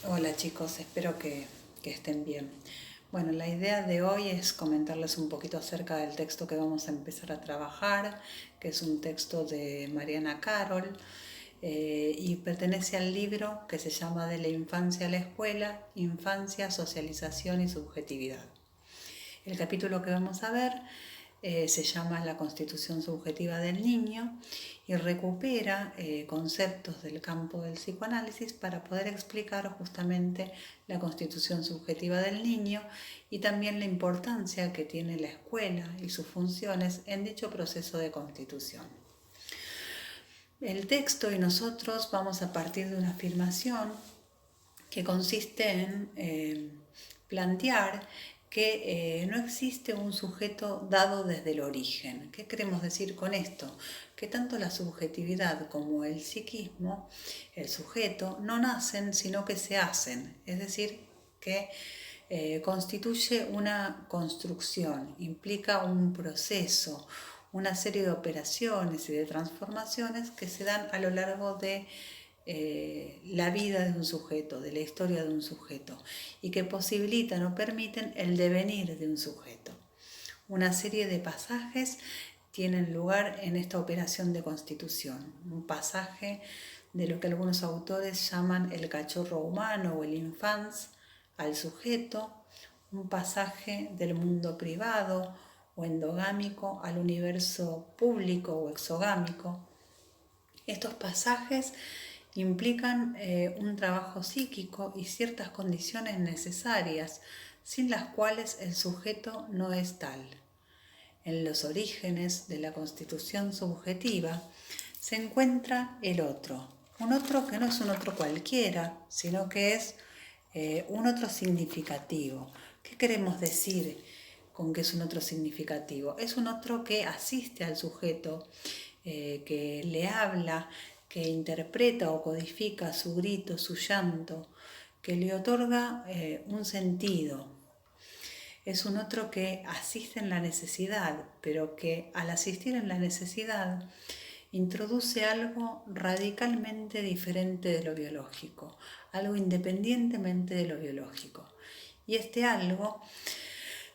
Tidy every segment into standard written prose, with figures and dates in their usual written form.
Hola chicos, espero que estén bien. Bueno, la idea de hoy es comentarles un poquito acerca del texto que vamos a empezar a trabajar, que es un texto de Mariana Carol y pertenece al libro que se llama De la infancia a la escuela, Infancia, Socialización y Subjetividad. El capítulo que vamos a ver se llama La constitución subjetiva del niño y recupera conceptos del campo del psicoanálisis para poder explicar justamente la constitución subjetiva del niño y también la importancia que tiene la escuela y sus funciones en dicho proceso de constitución. El texto y nosotros vamos a partir de una afirmación que consiste en plantear que no existe un sujeto dado desde el origen. ¿Qué queremos decir con esto? Que tanto la subjetividad como el psiquismo, el sujeto, no nacen sino que se hacen, es decir, que constituye una construcción, implica un proceso, una serie de operaciones y de transformaciones que se dan a lo largo de la vida de un sujeto, de la historia de un sujeto, y que posibilitan o permiten el devenir de un sujeto. Una serie de pasajes tienen lugar en esta operación de constitución. Un pasaje de lo que algunos autores llaman el cachorro humano o el infans al sujeto, un pasaje del mundo privado o endogámico al universo público o exogámico. Estos pasajes implican un trabajo psíquico y ciertas condiciones necesarias, sin las cuales el sujeto no es tal. En los orígenes de la constitución subjetiva se encuentra el otro, un otro que no es un otro cualquiera, sino que es un otro significativo. ¿Qué queremos decir con que es un otro significativo? Es un otro que asiste al sujeto, que le habla, que interpreta o codifica su grito, su llanto, que le otorga un sentido. Es un otro que asiste en la necesidad, pero que al asistir en la necesidad introduce algo radicalmente diferente de lo biológico, algo independientemente de lo biológico. Y este algo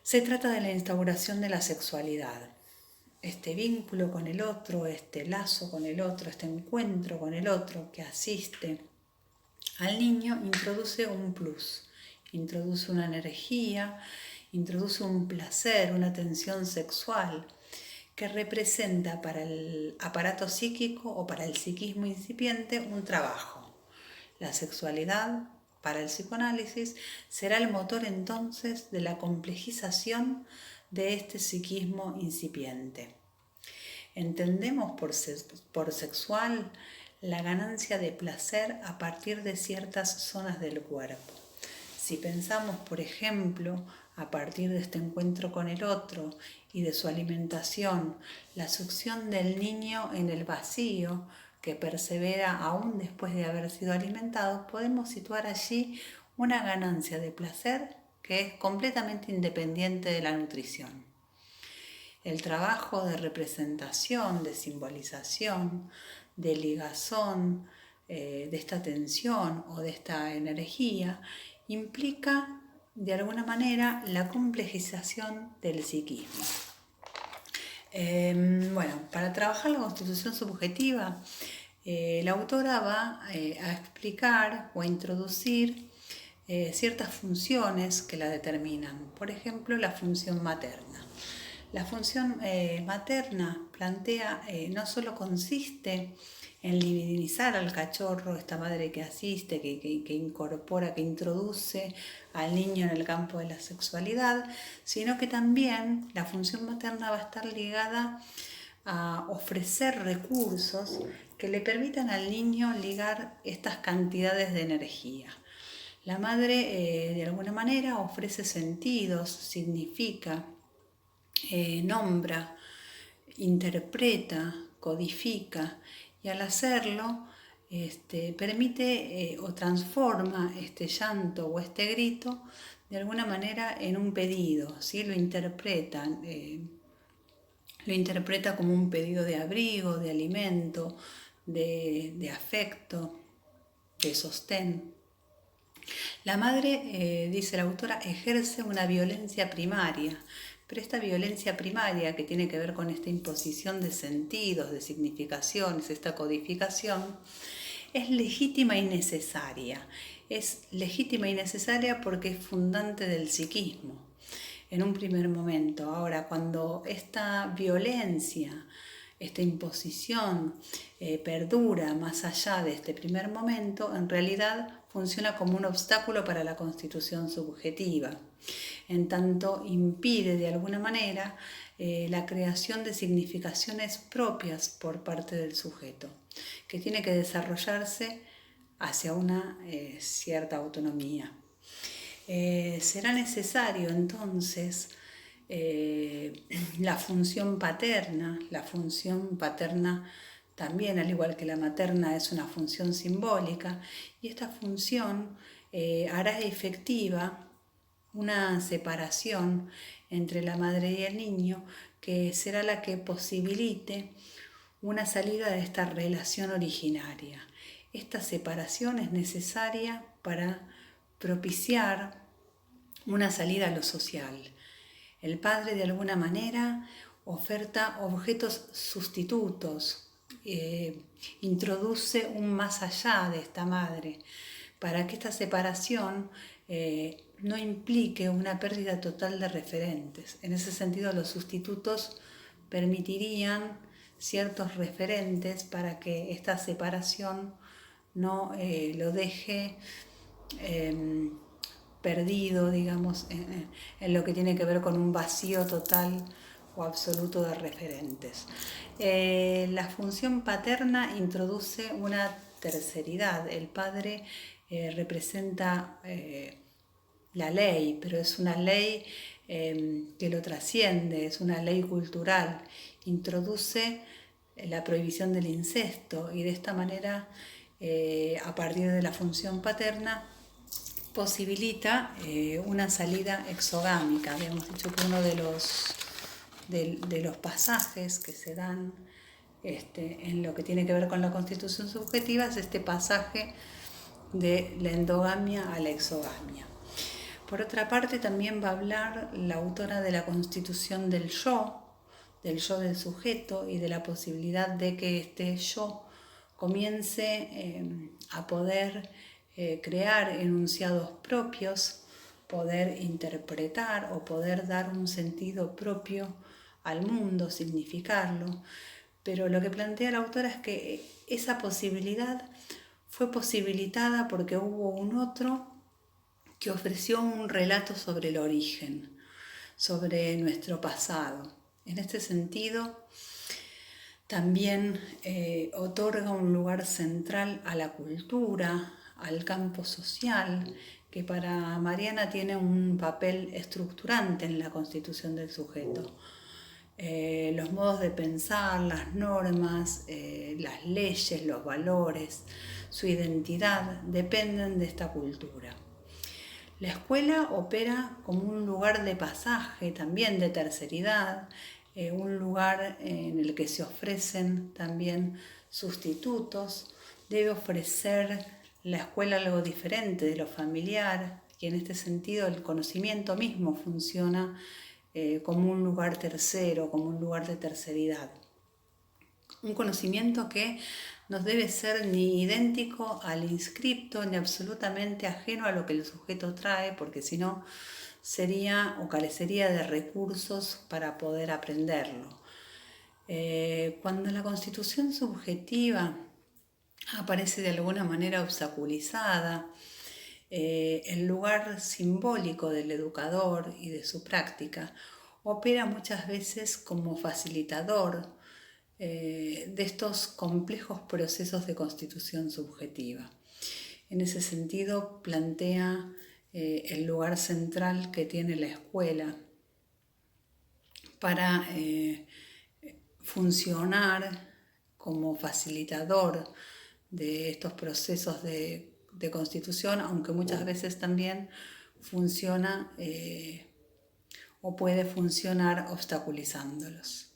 se trata de la instauración de la sexualidad. Este vínculo con el otro, este lazo con el otro, este encuentro con el otro que asiste al niño introduce un plus, introduce una energía, introduce un placer, una tensión sexual que representa para el aparato psíquico o para el psiquismo incipiente un trabajo. La sexualidad, para el psicoanálisis, será el motor entonces de la complejización de este psiquismo incipiente. Entendemos por sexual la ganancia de placer a partir de ciertas zonas del cuerpo. Si pensamos, por ejemplo, a partir de este encuentro con el otro y de su alimentación, la succión del niño en el vacío que persevera aún después de haber sido alimentado, podemos situar allí una ganancia de placer que es completamente independiente de la nutrición. El trabajo de representación, de simbolización, de ligazón, de esta tensión o de esta energía, implica de alguna manera la complejización del psiquismo. Para trabajar la constitución subjetiva, la autora va a explicar o a introducir ciertas funciones que la determinan. Por ejemplo, la función materna. La función materna plantea, no solo consiste en libidinizar al cachorro, esta madre que asiste, que incorpora, que introduce al niño en el campo de la sexualidad, sino que también la función materna va a estar ligada a ofrecer recursos que le permitan al niño ligar estas cantidades de energía. La madre, de alguna manera, ofrece sentidos, significa, nombra, interpreta, codifica, y al hacerlo permite o transforma este llanto o este grito de alguna manera en un pedido, ¿sí? Lo interpreta como un pedido de abrigo, de alimento, de afecto, de sostén. La madre, dice la autora, ejerce una violencia primaria, pero esta violencia primaria que tiene que ver con esta imposición de sentidos, de significaciones, esta codificación, es legítima y necesaria. Es legítima y necesaria porque es fundante del psiquismo en un primer momento. Ahora, cuando esta violencia, esta imposición perdura más allá de este primer momento, en realidad funciona como un obstáculo para la constitución subjetiva. En tanto impide de alguna manera la creación de significaciones propias por parte del sujeto, que tiene que desarrollarse hacia una cierta autonomía. Será necesario entonces la función paterna también, al igual que la materna, es una función simbólica, y esta función hará efectiva una separación entre la madre y el niño, que será la que posibilite una salida de esta relación originaria. Esta separación es necesaria para propiciar una salida a lo social. El padre, de alguna manera, oferta objetos sustitutos, introduce un más allá de esta madre, para que esta separación no implique una pérdida total de referentes. En ese sentido, los sustitutos permitirían ciertos referentes para que esta separación no lo deje perdido, digamos, en lo que tiene que ver con un vacío total o absoluto de referentes. La función paterna introduce una terceridad. El padre representa la ley, pero es una ley que lo trasciende, es una ley cultural. Introduce la prohibición del incesto, y de esta manera, a partir de la función paterna, posibilita una salida exogámica. Habíamos dicho que uno de los pasajes que se dan en lo que tiene que ver con la constitución subjetiva es este pasaje de la endogamia a la exogamia. Por otra parte, también va a hablar la autora de la constitución del yo del sujeto, y de la posibilidad de que este yo comience a poder crear enunciados propios, poder interpretar o poder dar un sentido propio al mundo, significarlo. Pero lo que plantea la autora es que esa posibilidad fue posibilitada porque hubo un otro que ofreció un relato sobre el origen, sobre nuestro pasado. En este sentido, también otorga un lugar central a la cultura, al campo social, que para Mariana tiene un papel estructurante en la constitución del sujeto. Los modos de pensar, las normas, las leyes, los valores, su identidad dependen de esta cultura. La escuela opera como un lugar de pasaje, también de terceridad, un lugar en el que se ofrecen también sustitutos. Debe ofrecer la escuela algo diferente de lo familiar, y en este sentido el conocimiento mismo funciona como un lugar tercero, como un lugar de terceridad. Un conocimiento que no debe ser ni idéntico al inscripto, ni absolutamente ajeno a lo que el sujeto trae, porque si no sería o carecería de recursos para poder aprenderlo. Cuando la constitución subjetiva aparece de alguna manera obstaculizada, el lugar simbólico del educador y de su práctica opera muchas veces como facilitador de estos complejos procesos de constitución subjetiva. En ese sentido, plantea el lugar central que tiene la escuela para funcionar como facilitador de estos procesos de constitución, aunque muchas veces también funciona o puede funcionar obstaculizándolos.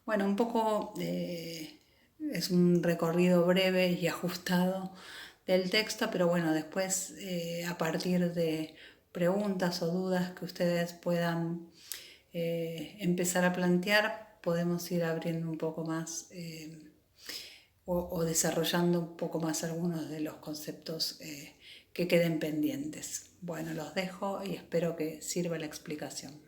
Bueno, un poco es un recorrido breve y ajustado del texto, pero bueno, después a partir de preguntas o dudas que ustedes puedan empezar a plantear, podemos ir abriendo un poco más o desarrollando un poco más algunos de los conceptos que queden pendientes. Bueno, los dejo y espero que sirva la explicación.